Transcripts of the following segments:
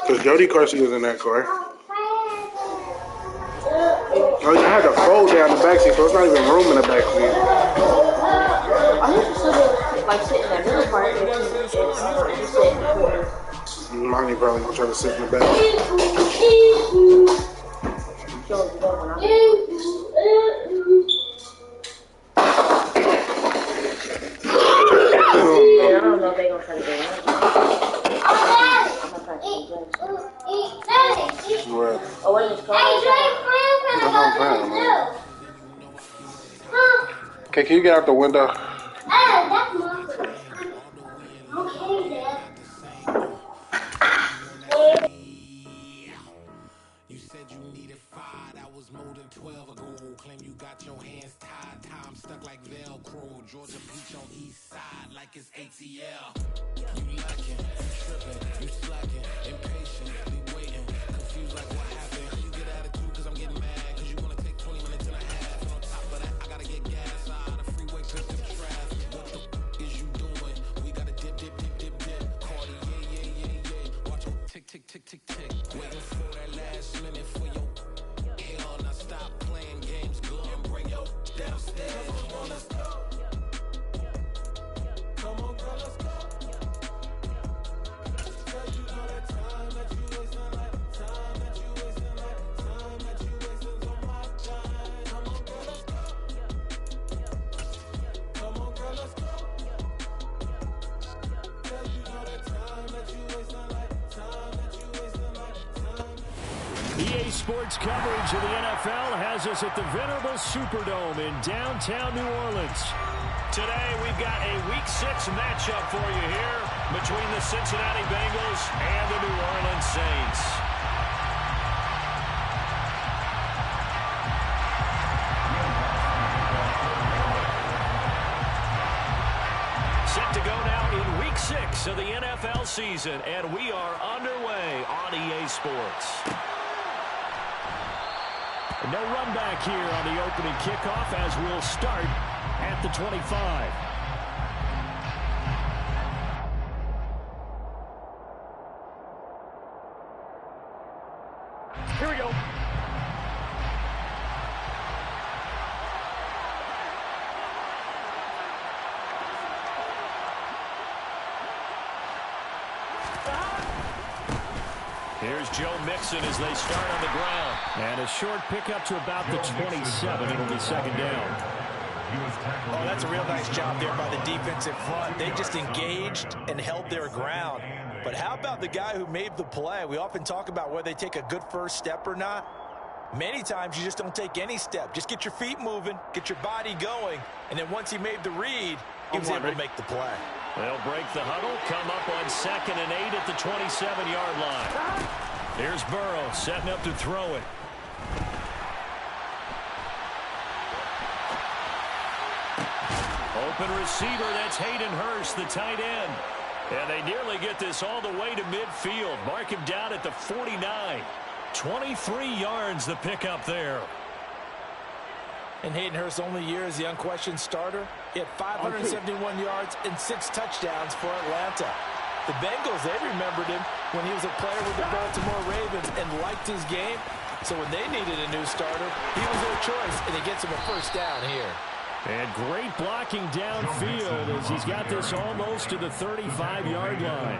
Because Jody car seat was in that car. I had to fold down the back seat, so it's not even room in the back seat. I used to still like sit in that middle part if you sit in the corner. Mommy probably gonna try to sit in the back. I don't know if they're gonna try to do it. I'm not trying to judge. What? Oh, what is it called? Okay, can you get out the window? That's my okay, Dad. You said you needed 5, that was more than 12 ago. Claim you got your hands tied, time stuck like Velcro. Georgia Peach on east side like it's ATL. You lacking, you tripping, you slacking, impatiently waiting, confused like what happened. You get attitude cause I'm getting mad, cause you wanna take 20 minutes and a half. And on top of that, I gotta get gas out of the freeway, pick up traffic. What the is you doing? We gotta dip, dip, dip, dip, dip. Cardi, yeah. Watch your tick, tick, tick, tick, tick. Waiting for that last minute for your hell. Now stop playing games, go and bring your downstairs. Come on, let's go. Come on, girl, let's go. Said you know that time that you wasting, like time that you wasting, like time that you wasting on my time. Come on, girl, let's go. Come on, girl, let's go. Said you know that time that you wasting, like time that you wasting, like time. EA Sports coverage of the NFL has us at the venerable Superdome in downtown New Orleans. Today, we've got a Week 6 matchup for you here between the Cincinnati Bengals and the New Orleans Saints. Set to go now in Week 6 of the NFL season, and we are underway on EA Sports. No run back here on the opening kickoff as we'll start at the 25. Here we go. Here's Joe Mixon as they start on the ground. And a short pickup to about the 27. It'll be second down. Oh, that's a real nice job there by the defensive front. They just engaged and held their ground. But how about the guy who made the play? We often talk about whether they take a good first step or not. Many times you just don't take any step. Just get your feet moving, get your body going, and then once he made the read, he was able to make the play. They'll break the huddle, come up on 2nd and 8 at the 27-yard line. Here's Burrow setting up to throw it. Open receiver, that's Hayden Hurst, the tight end. And they nearly get this all the way to midfield. Mark him down at the 49. 23 yards the pickup there. And Hayden Hurst's only year as the unquestioned starter, he had 571 yards and 6 touchdowns for Atlanta. The Bengals, they remembered him when he was a player with the Baltimore Ravens and liked his game. So when they needed a new starter, he was their choice, and he gets him a first down here. And great blocking downfield as he's got this almost to the 35-yard line.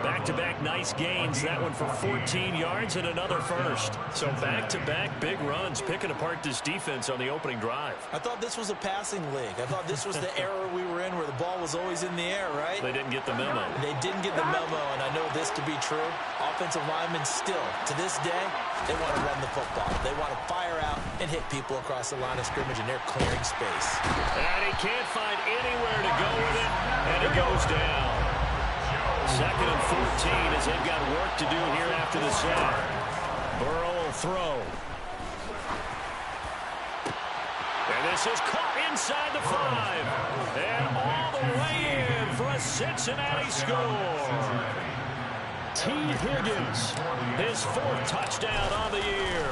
Back-to-back nice gains. That one for 14 yards and another first. So back-to-back big runs, picking apart this defense on the opening drive. I thought this was a passing league. I thought this was the era we were in where the ball was always in the air, right? They didn't get the memo. They didn't get the memo, and I know this to be true. Offensive linemen still, to this day, they want to run the football. They want to fire out and hit people across the line of scrimmage, and they're clearing space. And he can't find anywhere to go with it, and it goes down. 2nd and 14 as they've got work to do here after the sack. Burrow will throw. And this is caught inside the 5. And all the way in for a Cincinnati score. T. Higgins, his 4th touchdown on the year.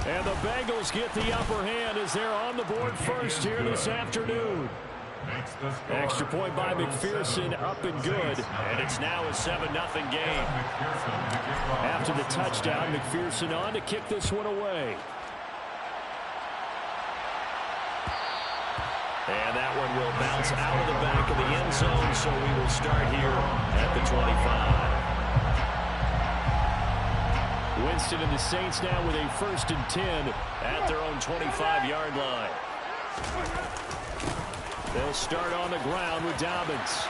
And the Bengals get the upper hand as they're on the board first here this afternoon. Extra point by McPherson, up and good. And it's now a 7-0 game. Have after the touchdown. McPherson on to kick this one away. And that one will bounce out of the back of the end zone, so we will start here at the 25. Winston and the Saints now with a 1st and 10 at their own 25-yard line. They'll start on the ground with Dobbins.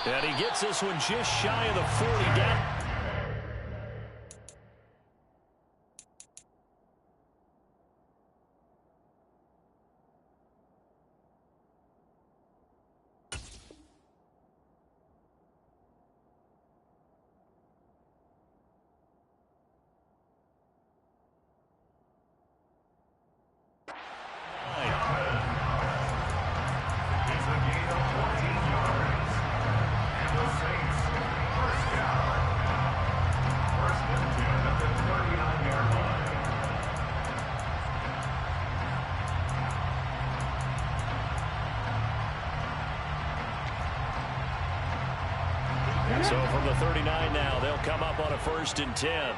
And he gets this one just shy of the 40 down. So from the 39 now, they'll come up on a 1st and 10.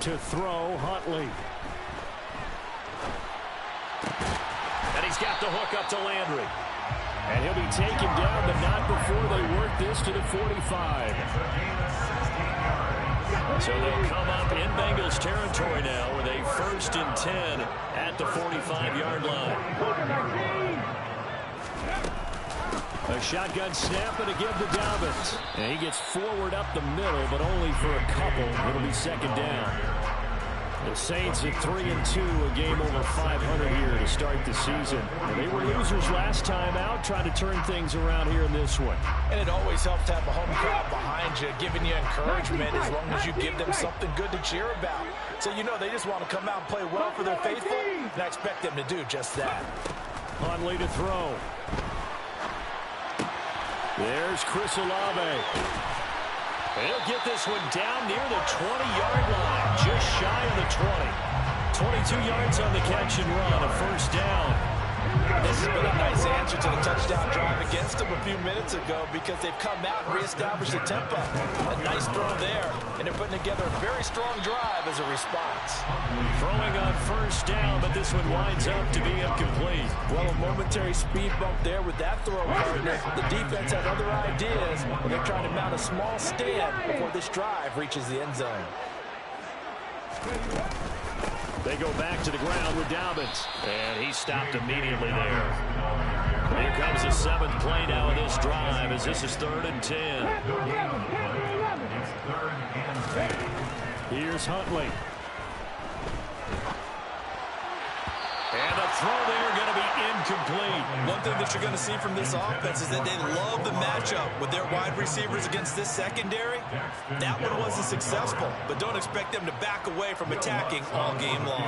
To throw, Huntley. And he's got the hook up to Landry. And he'll be taken down, but not before they work this to the 45. So they'll come up in Bengals territory now with a 1st and 10 at the 45-yard line. A shotgun snap and a give to Dobbins. And he gets forward up the middle, but only for a couple. It'll be 2nd down. The Saints at 3-2, a game over 500 here to start the season. And they were losers last time out, trying to turn things around here in this one. And it always helps to have a home crowd behind you, giving you encouragement as long as you give them something good to cheer about. So you know they just want to come out and play well for their faithful, and I expect them to do just that. Huntley to throw. There's Chris Olave. He'll get this one down near the 20-yard line, just shy of the 20. 22 yards on the catch and run, a 1st down. This has been a nice answer to the touchdown drive against them a few minutes ago because they've come out and reestablished the tempo. A nice throw there, and they're putting together a very strong drive as a response. Throwing on 1st down, but this one winds up to be incomplete. Well, a momentary speed bump there with that throw, partner. The defense had other ideas, but they're trying to mount a small stand before this drive reaches the end zone. They go back to the ground with Dobbins. And he stopped immediately there. Here comes the 7th play now of this drive as this is 3rd and 10. Here's Huntley. And a throw there going to be incomplete. One thing that you're going to see from this offense is that they love the matchup with their wide receivers against this secondary. That one wasn't successful, but don't expect them to back away from attacking all game long.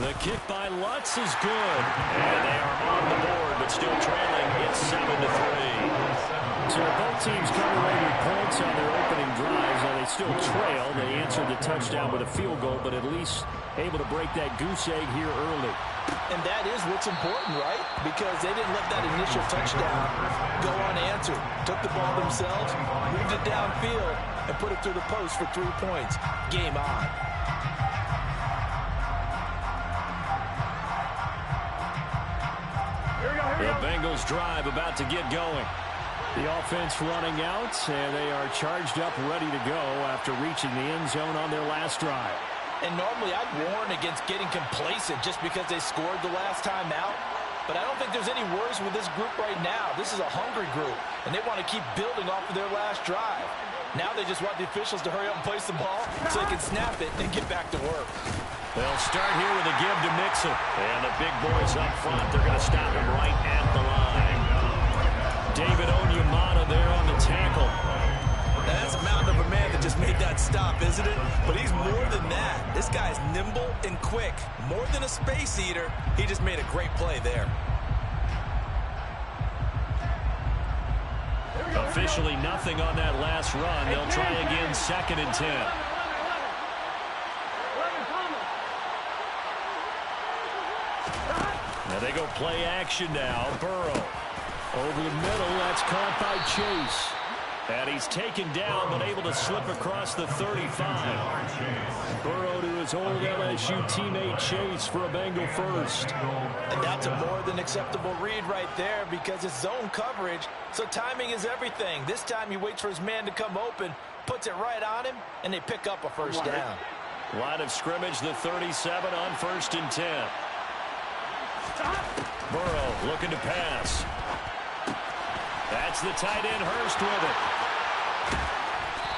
The kick by Lutz is good. And they are on the board, but still trailing. It's 7-3. So both teams come away with points on their opening drives. Now they still trail. They answered the touchdown with a field goal, but at least able to break that goose egg here early. And that is what's important, right? Because they didn't let that initial touchdown go unanswered. Took the ball themselves, moved it downfield, and put it through the post for 3 points. Game on. The Bengals drive about to get going. The offense running out, and they are charged up, ready to go after reaching the end zone on their last drive. And normally I'd warn against getting complacent just because they scored the last time out. But I don't think there's any worries with this group right now. This is a hungry group, and they want to keep building off of their last drive. Now they just want the officials to hurry up and place the ball so they can snap it and get back to work. They'll start here with a give to Mixon. And the big boys up front, they're going to stop him right at the line. David Onyemata there on the tackle. Now that's a mountain of a man that just made that stop, isn't it? But he's more than that. This guy's nimble and quick. More than a space eater, he just made a great play there. Officially nothing on that last run. They'll try again, 2nd and 10. And they go play action now. Burrow over the middle. That's caught by Chase. And he's taken down, but able to slip across the 35. Burrow to his old LSU teammate Chase for a Bengal first. And that's a more than acceptable read right there because it's zone coverage, so timing is everything. This time he waits for his man to come open, puts it right on him, and they pick up a first down. Line of scrimmage, the 37 on 1st and 10. Burrow looking to pass. That's the tight end Hurst with it.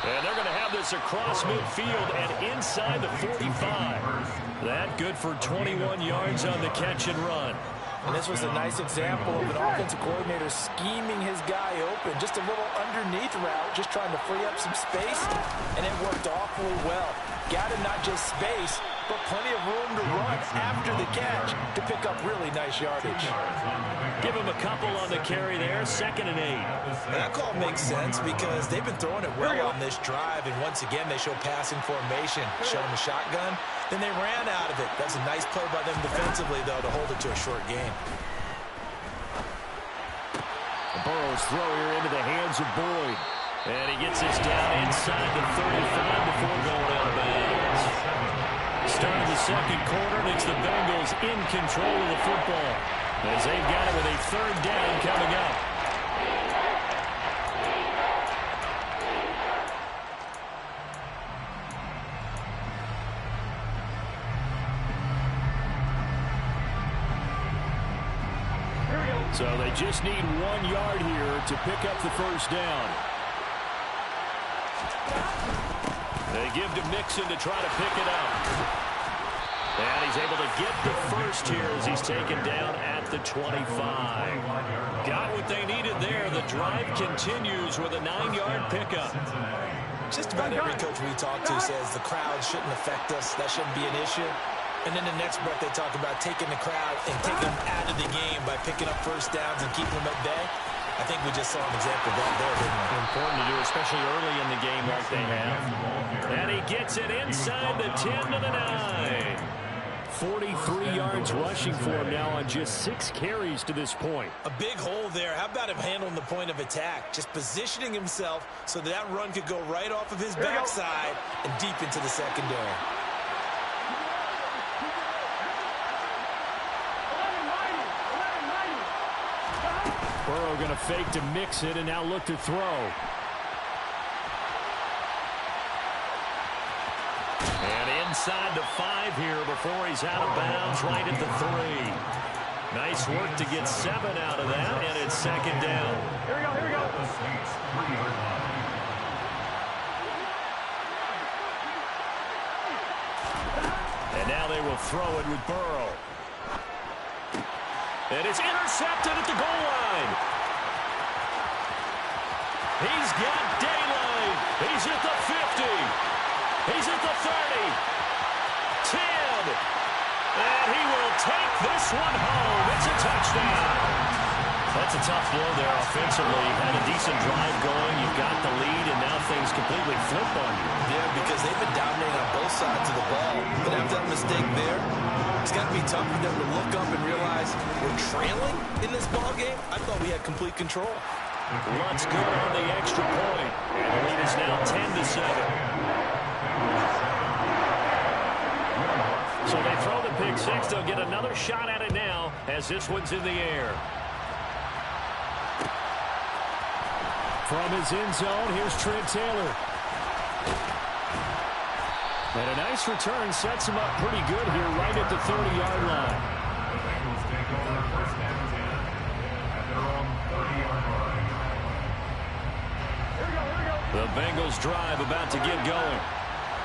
And they're going to have this across midfield and inside the 45. That good for 21 yards on the catch and run. And this was a nice example of an offensive coordinator scheming his guy open. Just a little underneath route, just trying to free up some space, and it worked awfully well. Got him not just space, but plenty of room to run after the catch to pick up really nice yardage. Give him a couple on the carry there, 2nd and 8. And that call makes sense because they've been throwing it well on this drive, and once again they show passing formation, show them a shotgun, then they ran out of it. That's a nice play by them defensively, though, to hold it to a short game. Burrow's throw here into the hands of Boyd. And he gets this down inside the 35 before going out of bounds. Start of the second quarter, and it's the Bengals in control of the football as they've got it with a 3rd down coming up. So they just need 1 yard here to pick up the first down. They give to Mixon to try to pick it up. And he's able to get the first here as he's taken down at the 25. Got what they needed there. The drive continues with a 9-yard pickup. Just about every coach we talk to says the crowd shouldn't affect us. That shouldn't be an issue. And then the next breath they talk about taking the crowd and taking them out of the game by picking up first downs and keeping them at bay. I think we just saw an example of that there, didn't we? Important to do, especially early in the game like they have. And he gets it inside the 10 to the 9. 43 yards rushing for him now on just 6 carries to this point. A big hole there. How about him handling the point of attack? Just positioning himself so that run could go right off of his backside and deep into the secondary. Burrow going to fake to mix it and now look to throw. And inside the 5 here before he's out of bounds right at the 3. Nice work to get 7 out of that, and it's 2nd down. Here we go, here we go. And now they will throw it with Burrow. And it's intercepted at the goal line. He's got daylight. He's at the 50. He's at the 30. 10. And he will take this one home. It's a touchdown. That's a tough blow there offensively. You've had a decent drive going. You've got the lead, and now things completely flip on you. Yeah, because they've been dominating on both sides of the ball. But after that mistake there, it's got to be tough for them to look up and realize we're trailing in this ball game. I thought we had complete control. Luntz good on the extra point. And the lead is now 10-7. So they throw the pick 6. They'll get another shot at it now as this one's in the air. From his end zone, here's Trent Taylor. And a nice return sets him up pretty good here right at the 30-yard line. The Bengals drive about to get going.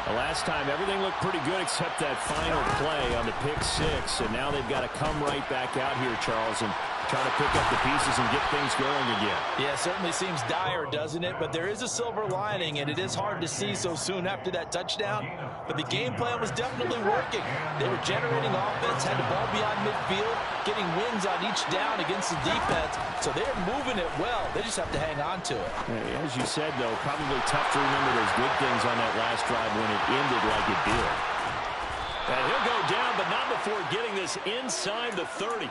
The last time, everything looked pretty good except that final play on the pick 6. And now they've got to come right back out here, Charles, and try to pick up the pieces and get things going again. Yeah, it certainly seems dire, doesn't it? But there is a silver lining, and it is hard to see so soon after that touchdown. But the game plan was definitely working. They were generating offense, had the ball beyond midfield, getting wins on each down against the defense. So they're moving it well. They just have to hang on to it. As you said, though, probably tough to remember those good things on that last drive when it ended like it did. And he'll go down, but not before getting this inside the 30.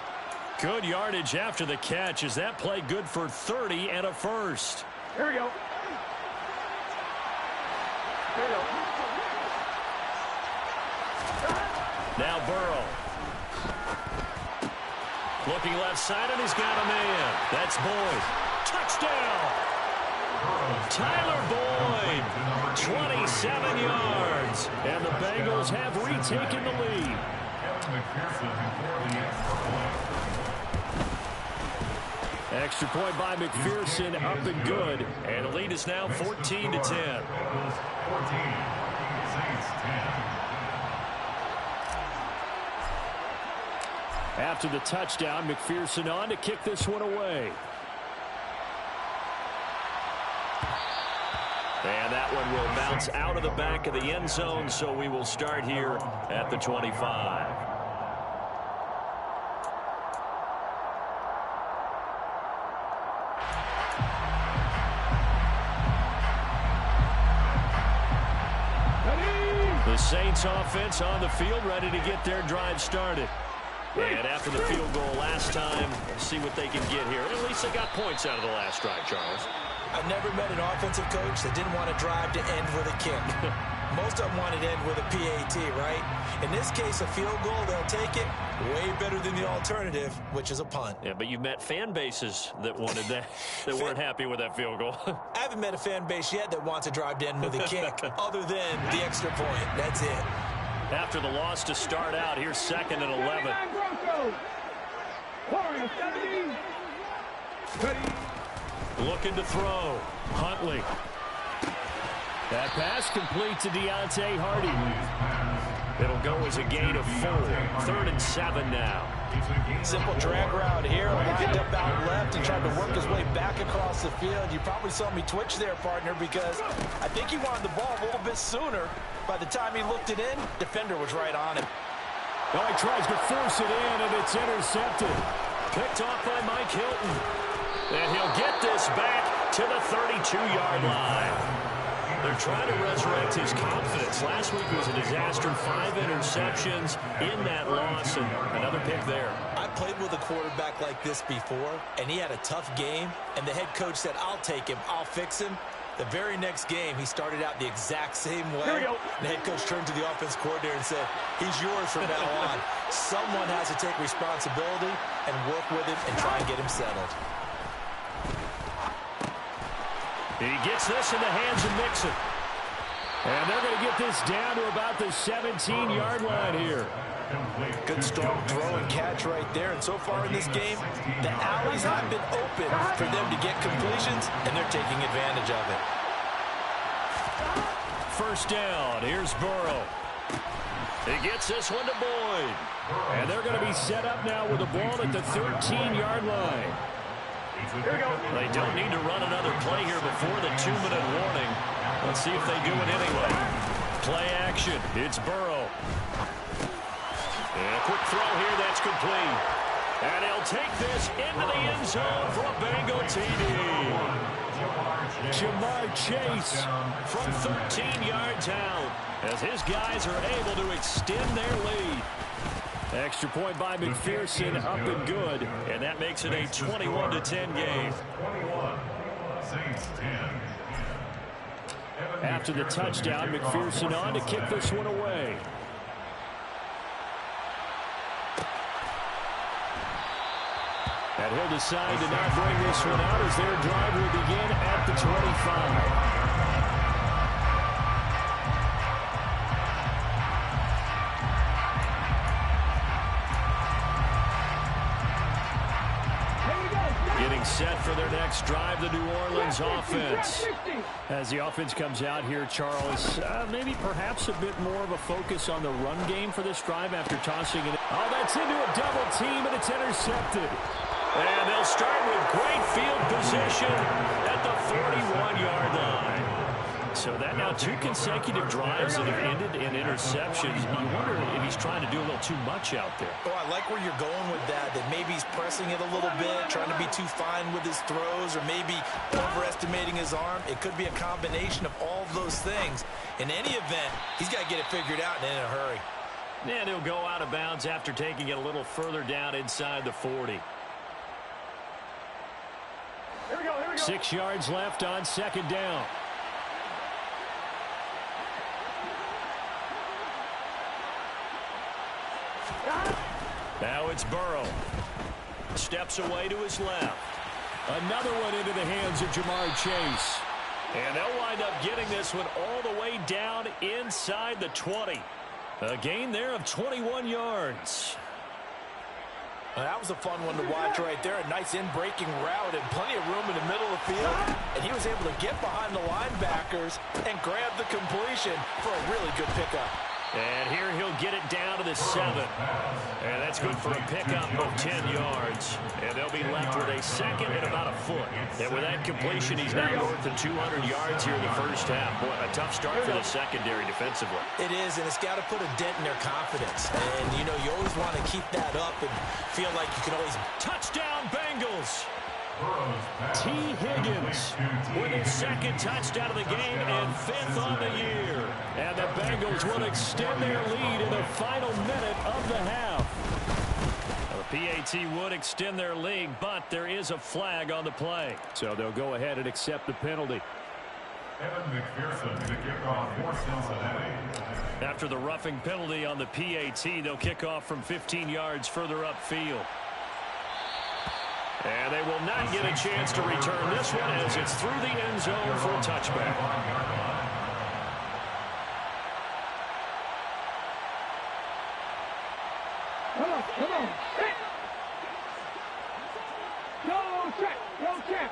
Good yardage after the catch. Is that play good for 30 and a first? Here we go. Here we go. Now Burrow. Looking left side, and he's got a man. That's Boyd. Touchdown! Tyler Boyd, 27 yards. And the Bengals have retaken the lead. Extra point by McPherson, up and good. And the lead is now 14-10. After the touchdown, McPherson on to kick this one away. And that one will bounce out of the back of the end zone, so we will start here at the 25. The Saints offense on the field, ready to get their drive started. And after the field goal last time, see what they can get here. At least they got points out of the last drive, Charles. I've never met an offensive coach that didn't want to drive to end with a kick. Most of them wanted to end with a PAT, right? In this case, a field goal, they'll take it. Way better than the alternative, which is a punt. Yeah, but you've met fan bases that wanted that, that weren't happy with that field goal. I haven't met a fan base yet that wants to drive to end with a kick, other than the extra point. That's it. After the loss to start out, here's 2nd and 11. Looking to throw. Huntley. That pass complete to Deontay Hardy. It'll go as a gain of 4. 3rd and 7 now. Simple drag route here. Lined up out left and tried to work his way back across the field. You probably saw me twitch there, partner, because I think he wanted the ball a little bit sooner. By the time he looked it in, defender was right on him. Oh, he tries to force it in, and it's intercepted. Picked off by Mike Hilton. And he'll get this back to the 32-yard line. They're trying to resurrect his confidence. Last week was a disaster. 5 interceptions in that loss, and another pick there. I played with a quarterback like this before, and he had a tough game, and the head coach said, I'll take him, I'll fix him. The very next game, he started out the exact same way. Here we go. The head coach turned to the offense coordinator and said, he's yours from now on. Someone has to take responsibility and work with him and try and get him settled. He gets this in the hands of Mixon. And they're going to get this down to about the 17-yard line here. Good strong throw and catch right there. And so far in this game, the alleys have been open for them to get completions, and they're taking advantage of it. First down. Here's Burrow. He gets this one to Boyd. And they're going to be set up now with the ball at the 13-yard line. Here we go. They don't need to run another play here before the 2-minute warning. Let's see if they do it anyway. Play action. It's Burrow. And a quick throw here that's complete. And he'll take this into the end zone for a Bengal TD. Jamar Chase from 13 yards out as his guys are able to extend their lead. Extra point by McPherson, up and good, and that makes it a 21-10 game. After the touchdown, McPherson on to kick this one away. And he'll decide to not bring this one out as their drive will begin at the 25. Getting set for their next drive, the New Orleans offense. As the offense comes out here, Charles, maybe perhaps a bit more of a focus on the run game for this drive after tossing it. Oh, that's into a double team, and it's intercepted. And they'll start with great field position at the 41-yard line. So that now 2 consecutive drives that have ended in interceptions. You wonder if he's trying to do a little too much out there. Oh, I like where you're going with that maybe he's pressing it a little bit, trying to be too fine with his throws, or maybe overestimating his arm. It could be a combination of all of those things. In any event, he's got to get it figured out and in a hurry. And he'll go out of bounds after taking it a little further down inside the 40. 6 yards left on second down. Now it's Burrow. Steps away to his left. Another one into the hands of Jamar Chase. And they'll wind up getting this one all the way down inside the 20. A gain there of 21 yards. Well, that was a fun one to watch right there. A nice in-breaking route and plenty of room in the middle of the field. And he was able to get behind the linebackers and grab the completion for a really good pickup. And here he'll get it down to the 7. And that's good for a pickup of 10 yards. And they'll be left with a second and about a foot. And with that completion, he's now north of 200 yards here in the first half. Boy, a tough start for the secondary defensively. It is, and it's got to put a dent in their confidence. And, you know, you always want to keep that up and feel like you can always... Touchdown, Bengals! T. Higgins with his second touchdown of the game and 5th on the year. And the Bengals will extend their lead in the final minute of the half. The PAT would extend their lead, but there is a flag on the play. So they'll go ahead and accept the penalty. Evan McPherson to kick off for Cincinnati. After the roughing penalty on the PAT, they'll kick off from 15 yards further upfield. And they will not get a chance to return this one as it's through the end zone for a touchback. Come on. Go check.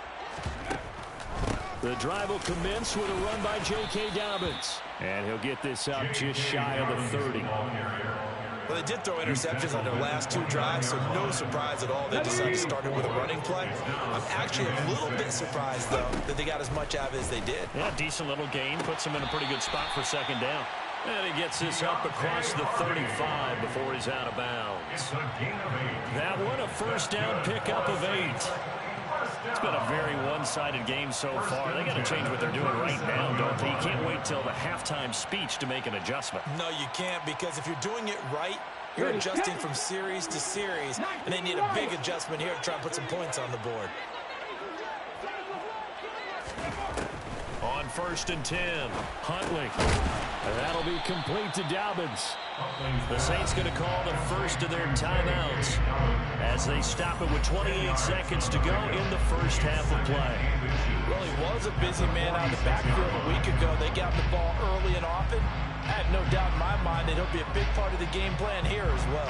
The drive will commence with a run by J.K. Dobbins. And he'll get this up just shy of the 30. Well, they did throw interceptions on their last 2 drives, so no surprise at all they decided to start it with a running play. I'm actually a little bit surprised, though, that they got as much out of it as they did. Yeah, decent little gain. Puts him in a pretty good spot for second down. And he gets this up across the 35 before he's out of bounds. That one, a first down pickup of 8. It's been a very one-sided game so far. They got to change what they're doing right now, don't they? You can't wait till the halftime speech to make an adjustment. No, you can't, because if you're doing it right, you're adjusting from series to series, and they need a big adjustment here to try and put some points on the board. On 1st and 10, Huntley. And that'll be complete to Dobbins. The Saints going to call the first of their timeouts as they stop it with 28 seconds to go in the first half of play. Well, he was a busy man out of the backfield a week ago. They got the ball early and often. I have no doubt in my mind that he'll be a big part of the game plan here as well.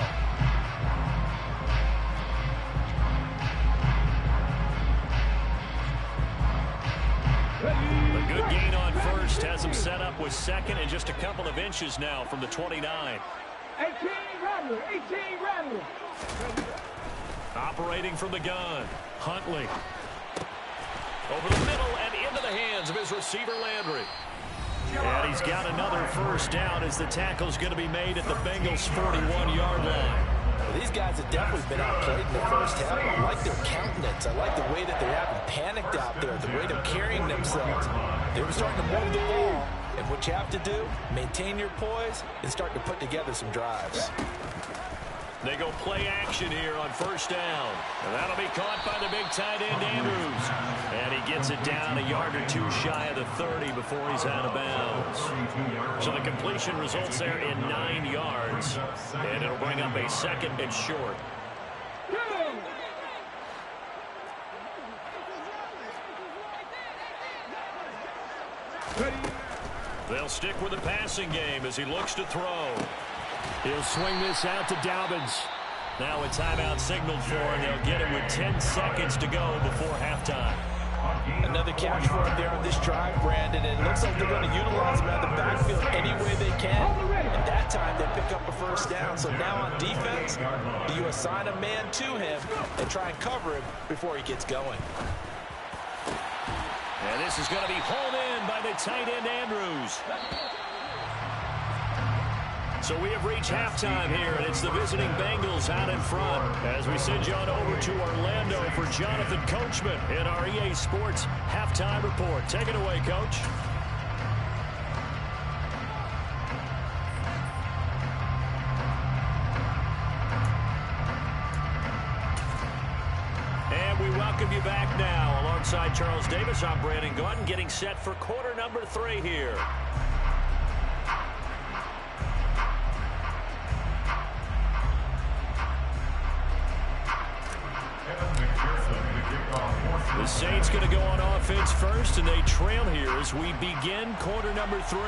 A good gain on first has him set up with second and just a couple of inches now from the 29. 18 Randall. Operating from the gun, Huntley. Over the middle and into the hands of his receiver, Landry. And he's got another first down as the tackle's going to be made at the Bengals' 41-yard line. Well, these guys have definitely been outplayed in the first half. I like their countenance. I like the way that they haven't panicked out there, the way they're carrying themselves. They were starting to move the ball. And what you have to do, maintain your poise and start to put together some drives. They go play action here on first down. And that'll be caught by the big tight end, Andrews. And he gets it down a yard or two shy of the 30 before he's out of bounds. So the completion results there in 9 yards. And it'll bring up a second and short. They'll stick with the passing game as he looks to throw. He'll swing this out to Dobbins. Now a timeout signaled for, and they'll get it with 10 seconds to go before halftime. Another catch for him there on this drive, Brandon, and it looks like they're going to utilize him out of the backfield any way they can. And that time they pick up a first down. So now on defense, you assign a man to him and try and cover him before he gets going. And this is going to be hauled in by the tight end, Andrews. So we have reached halftime here, and it's the visiting Bengals out in front as we send you on over to Orlando for Jonathan Coachman in our EA Sports Halftime Report. Take it away, Coach. welcome you back now. Alongside Charles Davis, I'm Brandon Gaudin, getting set for quarter number 3 here. The Saints going to go on offense first, and they trail here as we begin quarter number 3.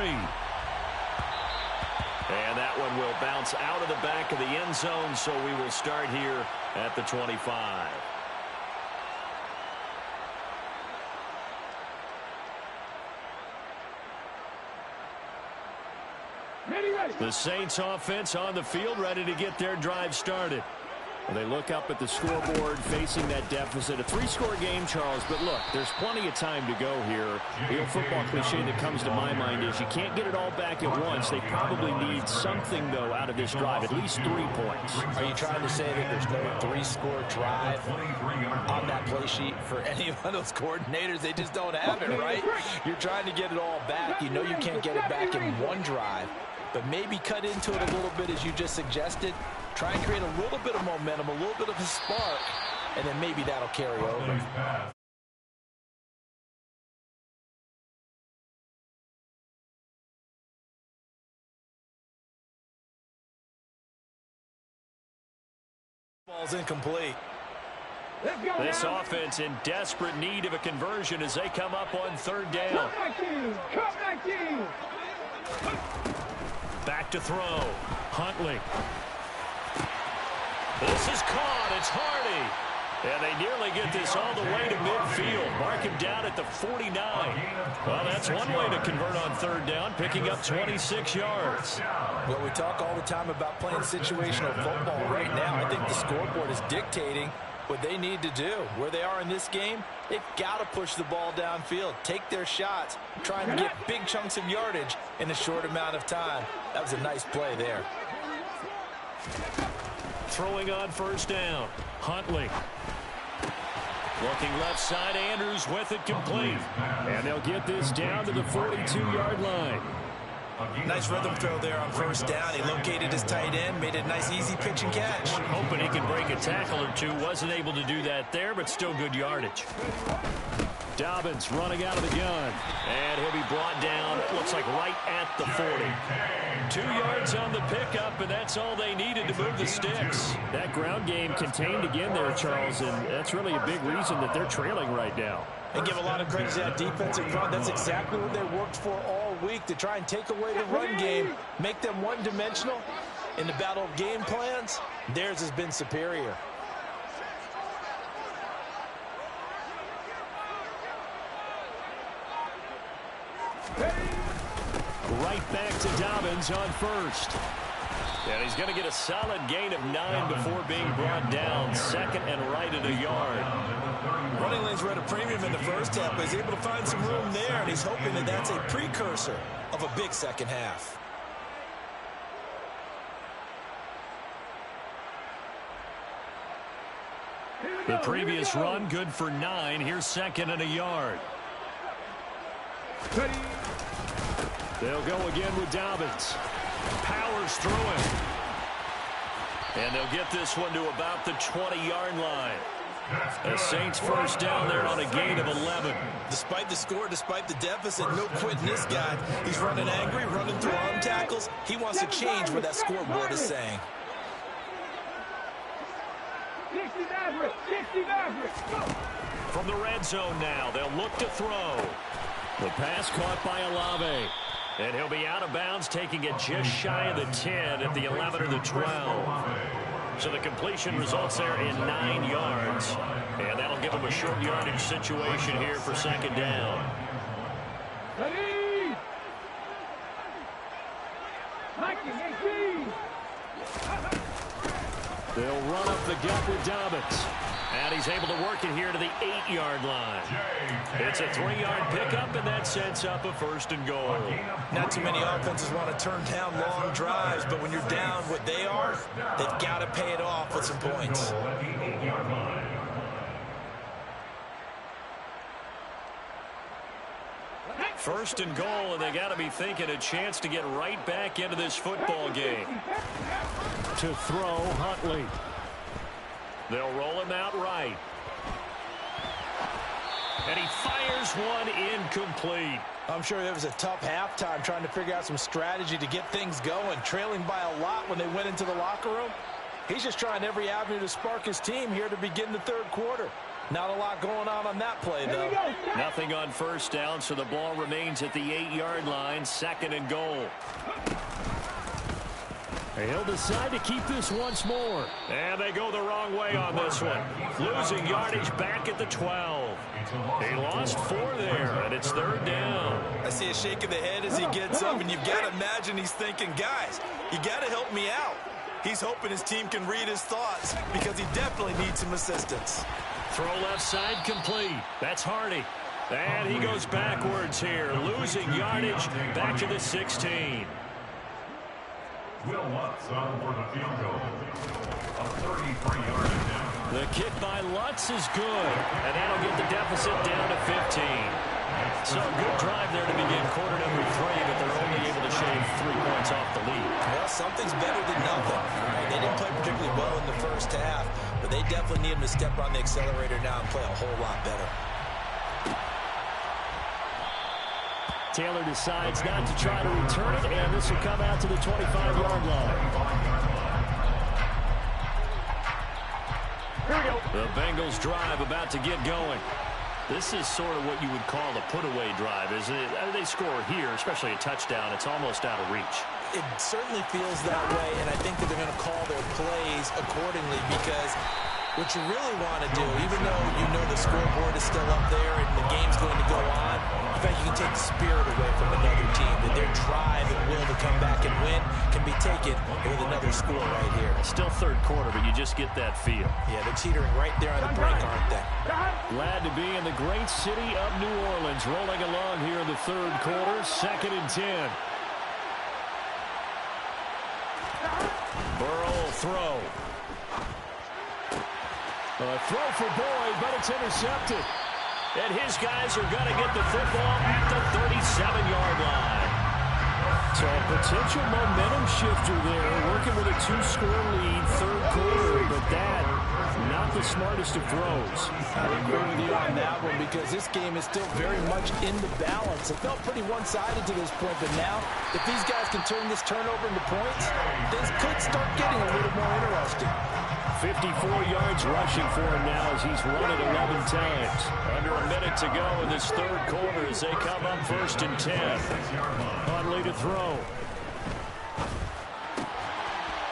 And that one will bounce out of the back of the end zone, so we will start here at the 25. The Saints offense on the field, ready to get their drive started. Well, they look up at the scoreboard facing that deficit. A 3-score game, Charles, but look, there's plenty of time to go here. The old football cliche that comes to my mind is you can't get it all back at once. They probably need something, though, out of this drive, at least 3 points. Are you trying to say that there's no 3-score drive on that play sheet for any of those coordinators? They just don't have it, right? You're trying to get it all back. You know you can't get it back in one drive, but maybe cut into it a little bit as you just suggested. Try and create a little bit of momentum, a little bit of a spark, and then maybe that'll carry over. Ball's incomplete. This offense in desperate need of a conversion as they come up on 3rd down. Back to throw. Huntley. This is caught. It's Hardy. And they nearly get this all the way to midfield. Mark him down at the 49. Well, that's one way to convert on 3rd down, picking up 26 yards. Well, we talk all the time about playing situational football. Right now, I think the scoreboard is dictating what they need to do. Where they are in this game, they've got to push the ball downfield, take their shots, try and get big chunks of yardage in a short amount of time. That was a nice play there. Throwing on 1st down. Huntley. Looking left side, Andrews with it complete. And they'll get this down to the 42-yard line. Nice rhythm throw there on 1st down. He located his tight end, made a nice easy pitch and catch. Hoping he can break a tackle or two. Wasn't able to do that there, but still good yardage. Dobbins running out of the gun. And he'll be brought down, it looks like right at the 40. 2 yards on the pickup, and that's all they needed to move the sticks. That ground game contained again there, Charles, and that's really a big reason that they're trailing right now. And give a lot of credit to that defensive front. That's exactly what they worked for all week, to try and take away the run game, make them one-dimensional. In the battle of game plans, theirs has been superior. Right back to Dobbins on 1st. And he's going to get a solid gain of 9 before being brought down. 2nd and right at a yard. Running lanes were at a premium in the first half, but he's able to find some room there, and he's hoping that that's a precursor of a big second half. The previous run good for 9. Here's 2nd and a yard. They'll go again with Dobbins. Powers through it. And they'll get this one to about the 20-yard line. The Saints 1st down there on a gain of 11. Despite the score, despite the deficit, no quitting this guy. He's running angry, running through arm tackles. He wants to change what that scoreboard is saying. From the red zone now, they'll look to throw. The pass caught by Olave. And he'll be out of bounds, taking it just shy of the 10 at the 11 or the 12. So the completion results there in 9 yards. And that'll give him a short yardage situation here for 2nd down. They'll run up the gut with Dobbins. And he's able to work it here to the 8-yard line. It's a 3-yard pickup, and that sets up a 1st and goal. Not too many offenses want to turn down long drives, but when you're down what they are, they've got to pay it off with some points. 1st and goal, and they got to be thinking a chance to get right back into this football game. To throw, Huntley. They'll roll him out right. And he fires one incomplete. I'm sure it was a tough halftime trying to figure out some strategy to get things going. Trailing by a lot when they went into the locker room. He's just trying every avenue to spark his team here to begin the third quarter. Not a lot going on that play, though. Nothing on first down, so the ball remains at the 8-yard line, 2nd and goal. He'll decide to keep this once more. And they go the wrong way on this one. Losing yardage back at the 12. He lost 4 there, and it's 3rd down. I see a shake of the head as he gets up, and you've got to imagine he's thinking, guys, you got to help me out. He's hoping his team can read his thoughts because he definitely needs some assistance. Throw left side complete. That's Hardy. And he goes backwards here, losing yardage back to the 16. Will Lutz on for the field goal. A 33-yard attempt. The kick by Lutz is good, and that'll get the deficit down to 15. So a good drive there to begin quarter number 3, but they're only able to shave 3 points off the lead. Well, something's better than nothing. Right? They didn't play particularly well in the first half, but they definitely need him to step on the accelerator now and play a whole lot better. Taylor decides not to try to return it, and this will come out to the 25-yard line. Here we go. The Bengals drive about to get going. This is sort of what you would call a put-away drive, isn't it? They score here, especially a touchdown. It's almost out of reach. It certainly feels that way, and I think that they're going to call their plays accordingly because what you really want to do, even though you know the scoreboard is still up there and the game's going to go on, in fact, you can take the spirit away from another team, that their drive and will to come back and win can be taken with another score right here. Still third quarter, but you just get that feel. Yeah, they're teetering right there on the brink, aren't they? Glad to be in the great city of New Orleans, rolling along here in the third quarter, 2nd and 10. Burrow will throw. A throw for Boyd, but it's intercepted. And his guys are going to get the football at the 37-yard line. So a potential momentum shifter there, working with a 2-score lead, third quarter, but that, not the smartest of throws. I agree with you on that one because this game is still very much in the balance. It felt pretty one-sided to this point, but now, if these guys can turn this turnover into points, things could start getting a little more interesting. 54 yards rushing for him now as he's run it 11 times. Under a minute to go in this third quarter as they come up 1st and 10. Huntley to throw.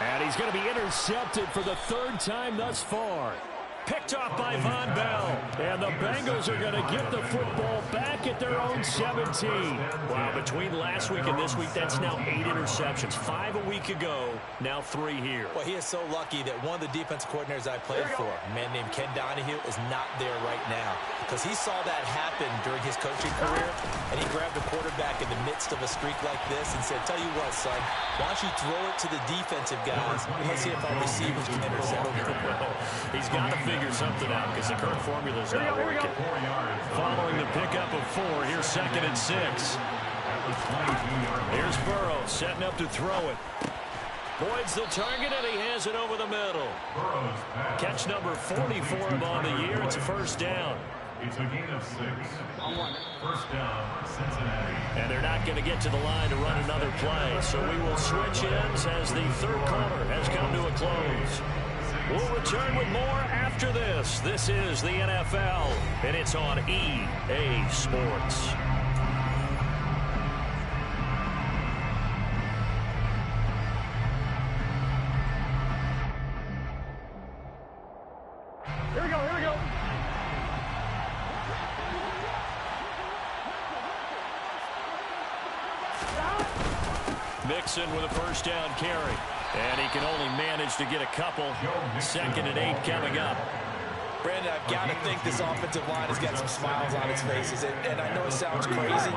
And he's going to be intercepted for the 3rd time thus far. Picked off by Von Bell. And the Bengals are going to get the football back at their own 17. Wow, between last week and this week, that's now 8 interceptions. 5 a week ago, now 3 here. Well, he is so lucky that one of the defense coordinators I played for, a man named Ken Donahue, is not there right now. Because he saw that happen during his coaching career, and he grabbed a quarterback in the midst of a streak like this and said, tell you what, son, why don't you throw it to the defensive guys, and let's see if our receivers can intercept it. He's got to figure something out because the current formula is not working. Following the pickup of 4, here's 2nd and 6. Here's Burrow setting up to throw it. Boyd's the target, and he has it over the middle. Catch number 40 for him on the year. It's a 1st down. It's a gain of 6. 1st down, Cincinnati. And they're not going to get to the line to run another play. So we will switch ends as the third quarter has come to a close. We'll return with more after this. This is the NFL, and it's on EA Sports. Here we go, here we go. Mixon with a 1st down carry. And he can only manage to get a couple. 2nd and 8 coming up. Brandon, I've got to think this offensive line has got some smiles on its faces. And I know it sounds crazy,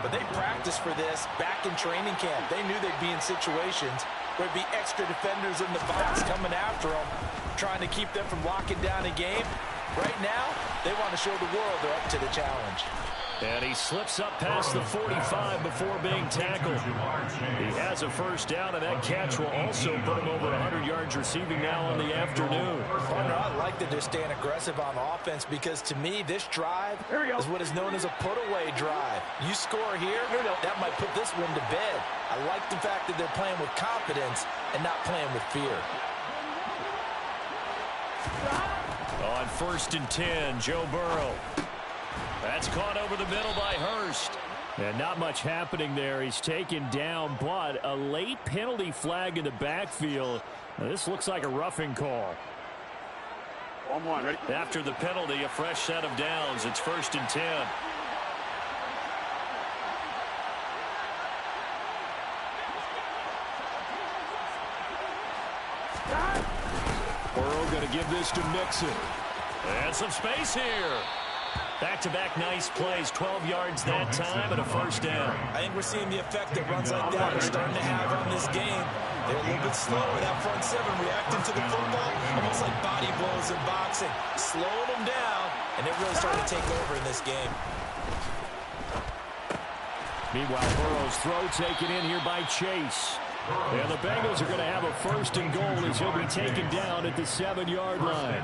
but they practiced for this back in training camp. They knew they'd be in situations where there'd be extra defenders in the box coming after them, trying to keep them from locking down a game. Right now, they want to show the world they're up to the challenge. And he slips up past the 45 before being tackled. He has a first down, and that catch will also put him over 100 yards receiving now on the afternoon. Partner, I like that they're staying aggressive on offense because, to me, this drive is what is known as a put-away drive. You score here, that might put this one to bed. I like the fact that they're playing with confidence and not playing with fear. On 1st and 10, Joe Burrow. That's caught over the middle by Hurst. And not much happening there. He's taken down, but a late penalty flag in the backfield. Now, this looks like a roughing call. Ready? After the penalty, a fresh set of downs. It's 1st and 10. Burrow going to give this to Mixon. And some space here. Back-to-back nice plays, 12 yards that time and a first down. I think we're seeing the effect that runs like that are starting to have on this game. They're a little bit slower, that front seven, reacting to the football, almost like body blows in boxing, slowing them down, and they're really starting to take over in this game. Meanwhile, Burrow's throw taken in here by Chase. And the Bengals are going to have a 1st and goal as he'll be taken down at the 7-yard line.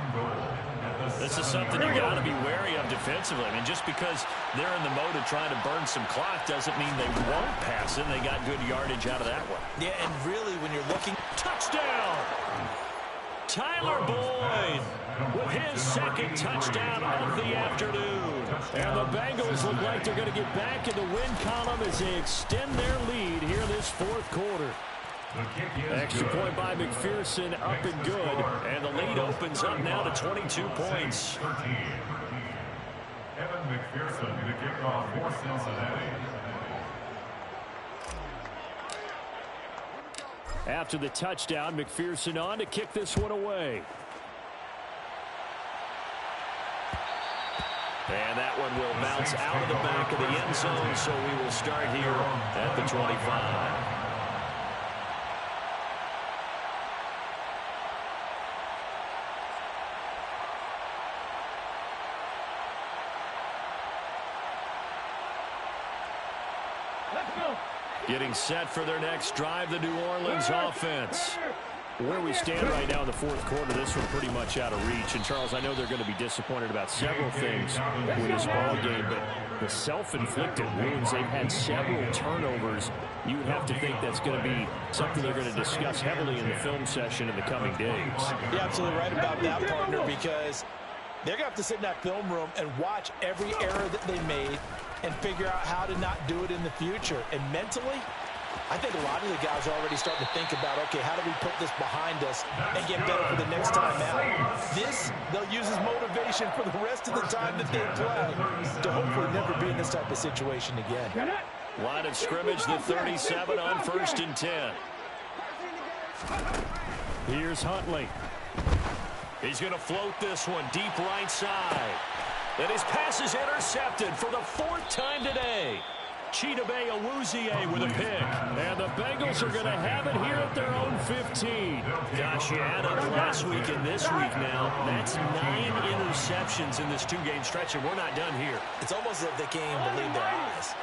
This is something you got to be wary of defensively. I mean, just because they're in the mode of trying to burn some clock doesn't mean they won't pass it. They got good yardage out of that one. Yeah, and really, when you're looking... Touchdown! Tyler Boyd with his 2nd touchdown of the afternoon. And the Bengals look like they're going to get back in the win column as they extend their lead here this 4th quarter. Extra point by McPherson, up and good. And the lead opens up now to 22 points. Evan McPherson, the kickoff for Cincinnati. After the touchdown, McPherson on to kick this one away. And that one will bounce out of the back of the end zone, so we will start here at the 25. Getting set for their next drive, the New Orleans offense. Where we stand right now in the 4th quarter, this one pretty much out of reach. And, Charles, I know they're going to be disappointed about several things with this ball game, but the self-inflicted wounds, they've had several turnovers. You would have to think that's going to be something they're going to discuss heavily in the film session in the coming days. You're absolutely right about that, partner, because they're going to have to sit in that film room and watch every error that they made and figure out how to not do it in the future. And mentally, I think a lot of the guys are already starting to think about, okay, how do we put this behind us and get better for the next time out? This, they'll use as motivation for the rest of the time that they play to hopefully never be in this type of situation again. Line of scrimmage, the 37 on 1st and 10. Here's Huntley. He's going to float this one deep right side. And his pass is intercepted for the 4th time today. Chidobe Awuzie with a pick. And the Bengals are going to have it here at their own 15. Gosh, you add up last week and this week now. That's 9 interceptions in this 2-game stretch, and we're not done here. It's almost as if they can't even believe their eyes.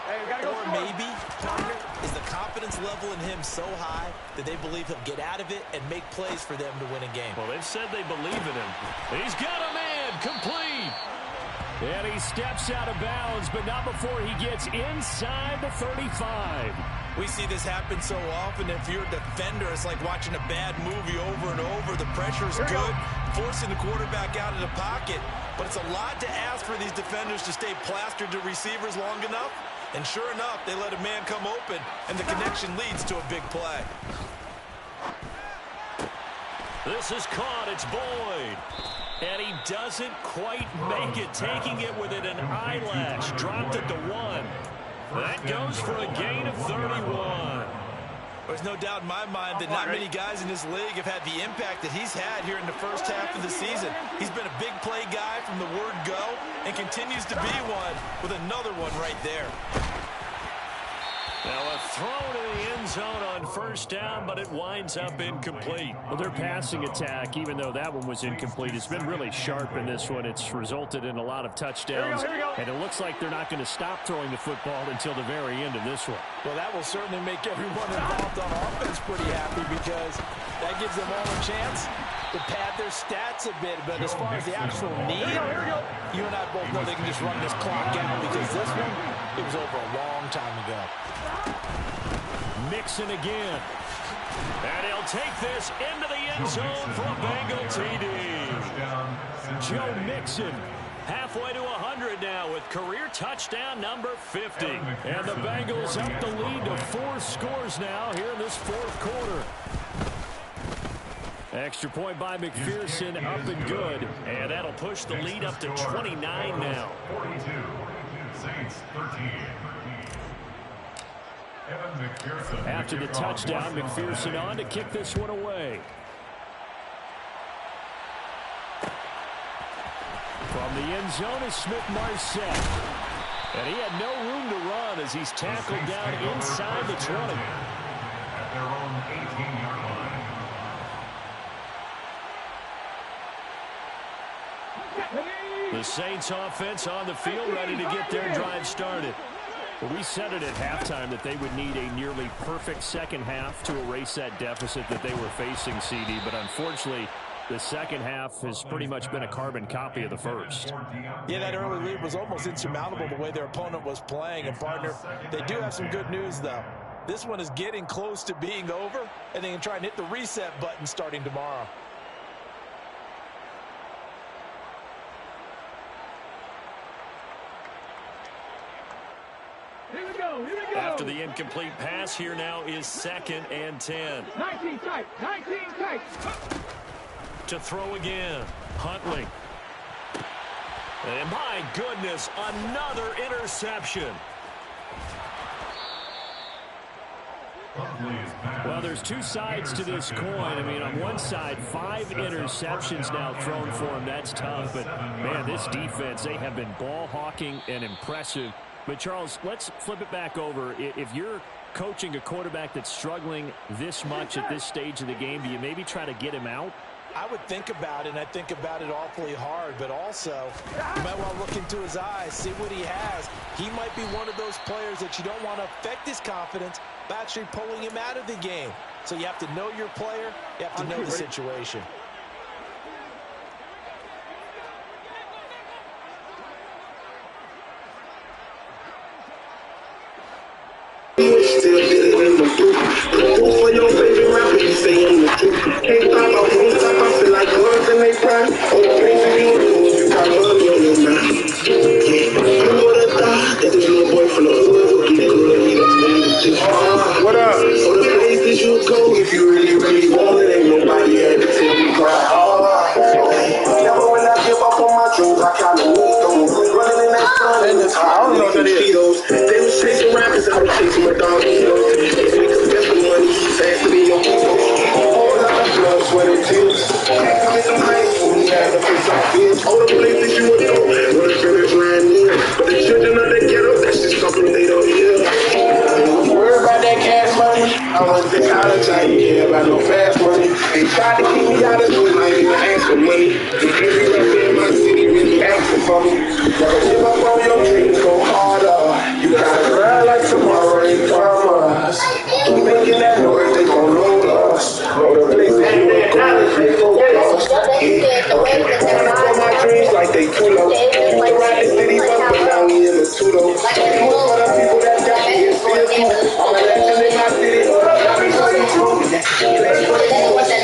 Or maybe, partner, is the confidence level in him so high that they believe he'll get out of it and make plays for them to win a game. Well, they've said they believe in him. He's got a man, complete. And he steps out of bounds, but not before he gets inside the 35. We see this happen so often. If you're a defender, it's like watching a bad movie over and over. The pressure's good, forcing the quarterback out of the pocket. But it's a lot to ask for these defenders to stay plastered to receivers long enough. And sure enough, they let a man come open, and the connection leads to a big play. This is caught. It's Boyd. And he doesn't quite make it, taking it within an eyelash. Dropped it to 1. That goes for a gain of 31. There's no doubt in my mind that not many guys in this league have had the impact that he's had here in the first half of the season. He's been a big play guy from the word go and continues to be one with another one right there. Now a throw to the end zone on first down, but it winds up incomplete. Well, their passing attack, even though that one was incomplete, has been really sharp in this one. It's resulted in a lot of touchdowns, and it looks like they're not going to stop throwing the football until the very end of this one. Well, that will certainly make everyone involved on offense pretty happy because that gives them all a chance to pad their stats a bit. But as far as the actual need, you and I both know they can just run this clock out because this one, it was over a long time ago. Mixon again. And he'll take this into the end zone for a Bengal TD. Joe Mixon halfway to 100 now with career touchdown number 50. And the Bengals up the lead to 4 scores now here in this fourth quarter. Extra point by McPherson, up and good. And that'll push the lead up to 29 now. 42, Saints 13. After the touchdown, McPherson on to kick this one away. From the end zone is Smith-Marset. And he had no room to run as he's tackled down inside the 20. At their own 18-yard line. The Saints offense on the field ready to get their drive started. Well, we said it at halftime that they would need a nearly perfect second half to erase that deficit that they were facing, CD. But unfortunately, the second half has pretty much been a carbon copy of the first. Yeah, that early lead was almost insurmountable the way their opponent was playing. And, partner, they do have some good news, though. This one is getting close to being over, and they can try and hit the reset button starting tomorrow. After the incomplete pass, here now is 2nd and 10. 19 tight, 19 tight. To throw again, Huntley. And my goodness, another interception. Well, there's two sides to this coin. I mean, on one side, 5 interceptions now thrown for him. That's tough. But, man, this defense, they have been ball hawking and impressive. But, Charles, let's flip it back over. If you're coaching a quarterback that's struggling this much at this stage of the game, do you maybe try to get him out? I would think about it, and I think about it awfully hard. But also, you might want to look into his eyes, see what he has. He might be one of those players that you don't want to affect his confidence by actually pulling him out of the game. So you have to know your player. You have to know the situation. Still better than the truth. Go for your favorite rapper, you say I'm the truth. Can't stop, I won't stop, I feel like guns in they prime. Oh, the places you do, you got money on your mind. Who would've thought that this little boy from the hood would get good? What up? Oh, the places you go, if you really, really want it, ain't nobody had to tell me cry. Never when I give up on my dreams, I kinda moved on. Running in that sun, and the I don't know what that is. They was chasing rappers, I was chasing my dog. Niggas best for money, fast to be your hero. Whole lot of blood, sweat, and tears. Can't get some hype when we had to face our fears. All the places you would go, where the finish line is. But the children of the ghetto, that's just something they don't hear. Worry about that cash money. I went to college, I ain't care about no fast money. They tried to keep me out of school, I ain't even ask for money. And every rapper in my city really asking for me. Never give up on your dreams, go harder. You gotta grind like tomorrow ain't promised. Keep making that noise, they gon' roll us. Know the places you would go if they focus. For my dreams like they too low. Used to ride the city bus, but now we in the two-door. For the people that got me, it's still cool. I'm a legend in my city, got me so true. Play for the people that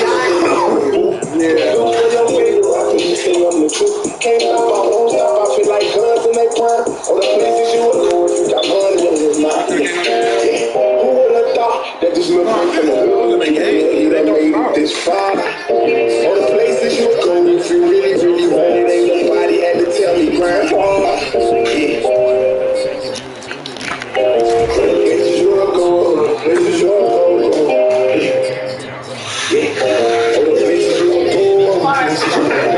yeah. Do for your favorite rapper, you say I'm the truth. Can't stop, I won't stop, I feel like guns in they prime. All the places you would go if you got money on your mind. Who would've thought that this little boy from the hood would have made it this far? All the places you would go if you really, really want it, ain't nobody had to tell me grandpa. Places you would go, places you would go. All the places you would go, places you would go.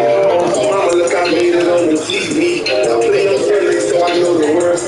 Mama, look, I made it on the TV. I play on Sunday, so I know the words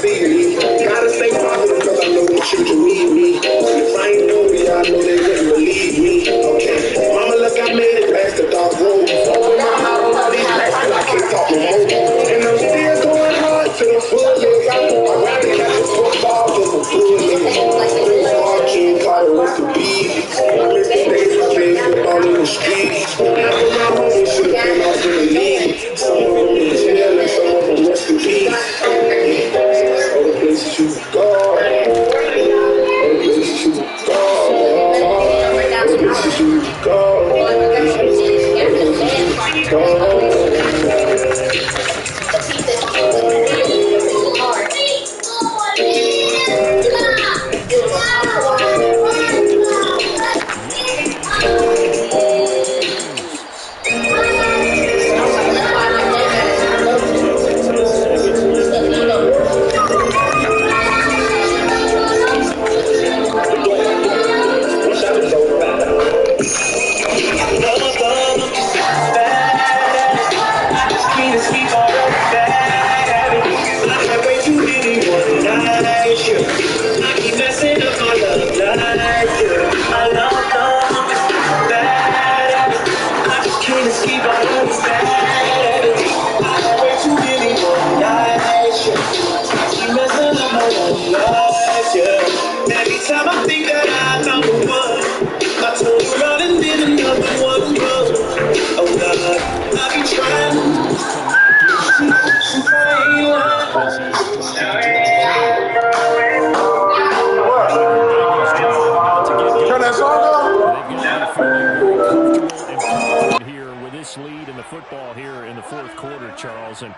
biggest lead in the football here in the fourth quarter, Charles. And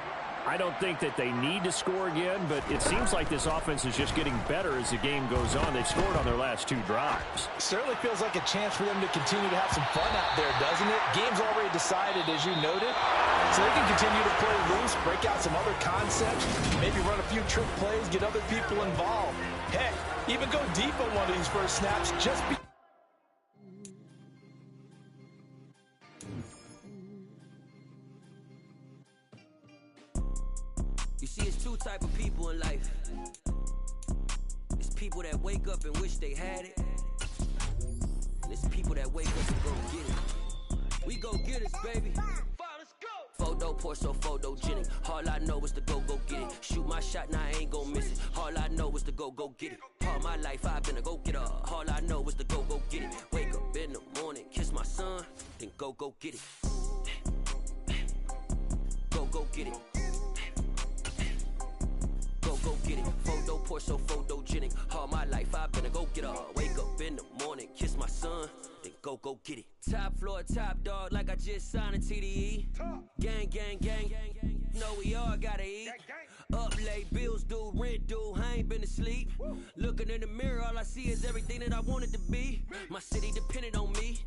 I don't think that they need to score again, but it seems like this offense is just getting better as the game goes on. They've scored on their last 2 drives. Certainly feels like a chance for them to continue to have some fun out there, doesn't it? Game's already decided, as you noted, so they can continue to play loose, break out some other concepts, maybe run a few trick plays, get other people involved. Heck, even go deep on one of these first snaps just be. You see, it's 2 type of people in life. It's people that wake up and wish they had it. And it's people that wake up and go get it. We go get it, baby. Photo pour so photogenic. All I know is to go get it. Shoot my shot, now I ain't gon' miss it. All I know is to go get it. All my life I've been a go-getter. All I know is to go get it. Wake up in the morning, kiss my son, then go get it. Go get it. Go get it. Photo pour so photogenic. All my life I've been a go-getter. Wake up in the morning, kiss my son, then go get it. Top floor, top dog, like I just signed a TDE. Gang. Know we all gotta eat. Up late, bills due, rent due, I ain't been asleep. Looking in the mirror, all I see is everything that I wanted to be. My city depended on me,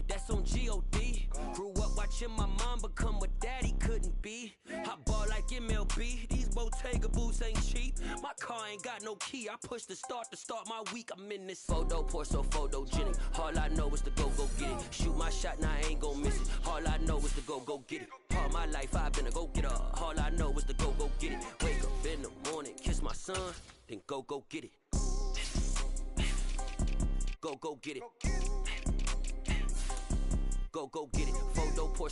that's on G.O.D. Grew up watching my mom become what daddy couldn't be. I ball like MLB, these Bottega boots ain't cheap. My car ain't got no key, I push the start to start my week. I'm in this photo pour so photogenic. All I know is to go get it. Shoot my shot, now I ain't gon' miss it. All I know is to go get it. All my life I've been a go-getter. All I know is to go get it. Wake up in the morning, kiss my son, then go get it. Go get it. Go get it. Photo pour